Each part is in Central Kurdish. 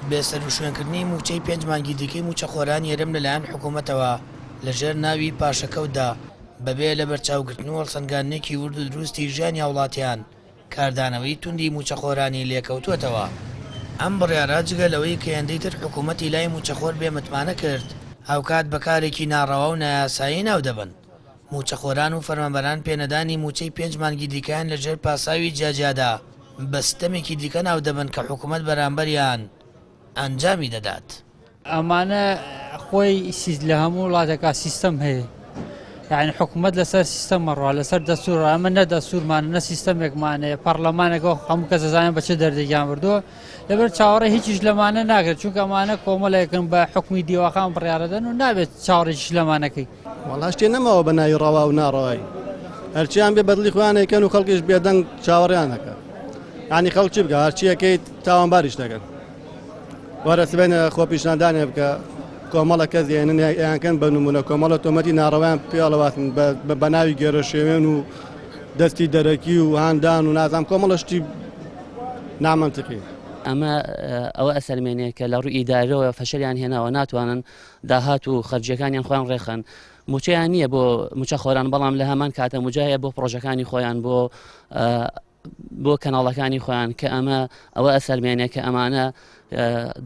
بێسەر و شوێنکردنی موچەی 5 مانگی دیکەی موچەخۆران یێرم لەلایەن حکوومەتەوە لەژێر ناوی پاشەکەوتدا بەبێ لە بەرچاوگرتن و هەڵسەنگاندنێکی ورد و دروستی ژیانی هاوڵاتیان کاردانەوەی توندی موچەخۆرانی لێکەوتووەتەوە. ئەم بڕیارە جگە لەوەی کە هێندەی تر حکوومەتی لای موچەخۆر بێمتمانە کرد هاوکات بەکارێکی ناڕەوا و نایاسایی ناو دەبن. موچەخۆران و فەرمانبەران پێنەدانی موچەی 5 مانگی دیکەیان لەژێر پاساوی جیاجیادا بە ستەمێکی دیکە ناو دەبن کە حکوومەت بەرامبەریان ئەنجامی دەدات. ئەمانە خۆی لە هەموو وڵاتێکا سیستەم هەیە، یعنی حکوومەت لەسەر سیستەمەڕوا لەسەر دەستور ئەمە نە دەستورمان نە سیستەمێکمانەیە پەرلەمانێکەوە هەموو کەس دەزانێت بە چه دەردێکیان بردووە لەبەر چاوەڕێ هیچیش لەمانە ناکرێت چونکە ئەمانە کۆمەڵێکن بە حکومی دیوەخان بڕیاردەن و نابێت چاوەڕێکیش لەمانەکەی. وەڵا شتێ نەماوە بە ناوی ڕەوا و ناڕەوایی، هەرچیان بێ بەدڵی خۆیانێکەن و خەڵکیش بێدەنگ چاوەڕیانەکە، یعنی خەڵکی بکە هەرچیەکەیت تاوانباریش دەکەن. وەرە سبێنە خۆپیشاندانێ بکە کۆمەڵە کەس یانکەن بە نمونە کۆمەڵە تۆمەتی ناڕەوایان پێڵەواتن بە ناوی گێرە شێوێن و دەستی دەرەکی و هاندان و نازام کۆمەڵەشتی نامەنتقی. ئەمە ئەوە ئەسەرمێنەیە کە لە ڕووی ئیدارەوە فەشەریان هێناوە ناتوانن داهات و خەرجیەکانیان خۆیان ڕێخن. موچەیان نییە بۆ موچەخۆران، بەڵام لە هەمان کاتە موجایە بۆ پرۆژەکانی خۆیان بۆ کەناڵەکانی خۆیان کە ئەوە ئەسەرمێنێ کە ئەمانە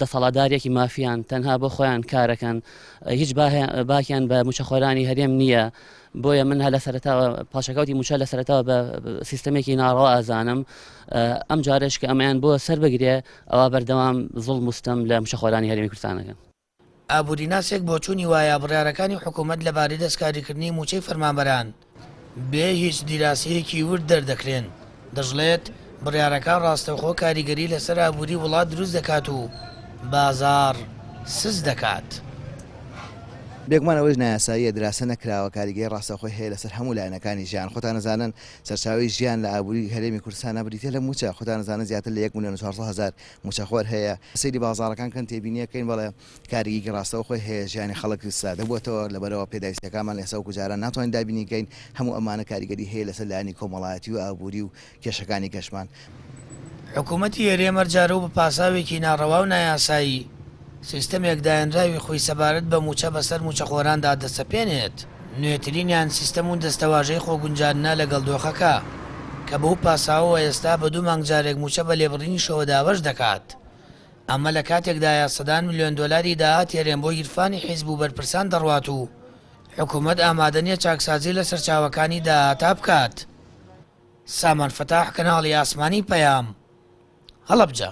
دەسەڵاتدارێکی مافیان تەنها بۆ خۆیان کارەکەن، هیچ باکیان بە موچەخۆرانی هەرێم نییە. بۆیە من هە لە سەرەتاوە پاشەکەوتی موچە لە سەرەتاوە بە سیستەمێکی ناڕەوا ئازانم ئەم جارش کە ئەمەیان بۆ سەر بگرێ ئەوە بەردەوام زوڵم مستەم لە موچەخۆرانی هەرێمی کوردستانەکەن. ئابووریناسێک بۆ چوونی وایە بڕیارەکانی حکوومەت لەبارەی دەستکاریکردنی موچەی فەرمانبەران بێ هیچ دیراسەیەکی ورد دەردەکرێن. دەژڵێت بڕیارەکان ڕاستەوخۆ کاریگەری لەسەر ئابووری وڵات دروست دەکات و بازار سز دەکات. بێگومان ئەوەش نایاساییە دراسە نەکراوە کاریگەری ڕاستەوخۆی هەیە لەسەر هەموو لایەنەکانی ژیان. خۆتان نەزانن سەرچاوی ژیان لە ئابووری هەرێمی کوردستان بریتە لە موچە. خۆتان نەزانن زیاتر لە 1,400,000 موچەخۆر هەیە. سەیری بازاڕەکان کەن تێبینیەکەین بەڵێ کاریگەری ڕاستەوخۆی هەیە ژیانی خەڵک سادە بووەتەوە لەبەرەوە پێداویستەکانمان لەسەر کوجاران ناتوانین دابینیکەین. هەموو ئەمانە کاریگەری هەیە لەسەر لایەنی کۆمەڵایەتی و ئابووری و کێشەکانی گەشمان. حکوومەتی هەرێمە جارە و بە پاساوێکی ناڕەوا و نایاسایی سیستەمێک داهێنراوی خۆی سەبارەت بە موچە بەسەر موچەخۆراندا دەستەپێنێت. نوێترینیان سیستەم و دەستەواژەی خۆگونجاندنا لەگەڵ دۆخەکە کە بەو پاساوەوە ئێستا بە 2 مانگ جارێک موچە بە لێبڕینی شەوە دابەش دەکات. ئەمە لە کاتێکدا یاسەدان ملیۆن دۆلاری داهات هێرێن بۆ گیرفانی حیزب و بەرپرسان دەڕوات و حکوومەت ئامادە نییە چاکسازی لە سەرچاوەکانی داهاتا بکات. سامان فەتاح کەناڵی ئاسمانی پەیام هەڵەبجە.